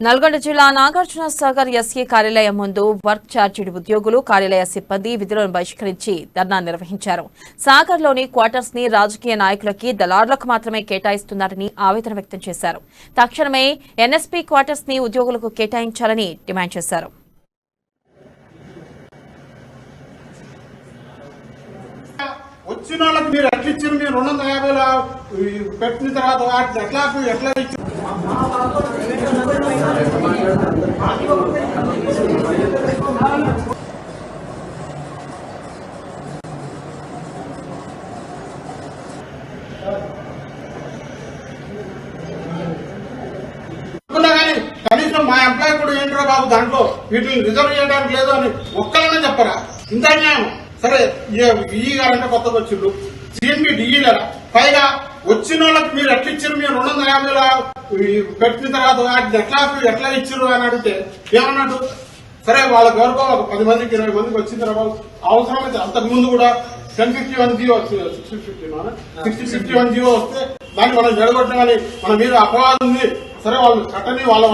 నల్గొండ జిల్లా నాగార్జున సాగర్ ఎస్ఏ కార్యాలయం ముందు వర్క్ ఛార్జీడ్ ఉద్యోగులు కార్యాలయ సిబ్బంది విధులను బహిష్కరించి ధర్నా నిర్వహించారు. సాగర్లోని క్వార్టర్స్ ని రాజకీయ నాయకులకి దళారులకు మాత్రమే కేటాయిస్తున్నారని ఆవేదన వ్యక్తం చేశారు. తక్షణమే ఎన్ఎస్పీ క్వార్టర్స్ ని ఉద్యోగులకు కేటాయించాలని డిమాండ్ చేశారు. వచ్చిన వాళ్ళకి మీరు ఎట్లా ఇచ్చారు? మీరు 250 పెట్టిన తర్వాత వాటిని ఎట్లా ఇచ్చారు? కనీసం మా ఎంప్లాయీ కూడా ఏంట్రా బాబు దాంట్లో వీటిని రిజర్వ్ చేయడానికి లేదు అని ఒక్కరైనా చెప్పరా? ఇంత అన్యాయం. సరే ఈ గారంటే కొత్తగా వచ్చిండు, సిఎండి డిఈలరా, పైగా వచ్చిన వాళ్ళకి మీరు ఎట్లా ఇచ్చారు? మీరు 250 పెట్టిన తర్వాత వాటిని ఎట్లా ఇచ్చారు అని అడిగితే ఏమన్నాడు? సరే వాళ్ళకి ఎవరికో ఒక 10 మందికి 20 మందికి వచ్చిన తర్వాత అవసరమైతే అంతకు ముందు కూడా 1051 జీవో 6051 జీవో వస్తే దాన్ని మనం జడగొట్టమని మన మీద అపవాదం ఉంది. సరే వాళ్ళు కట్టని వాళ్ళ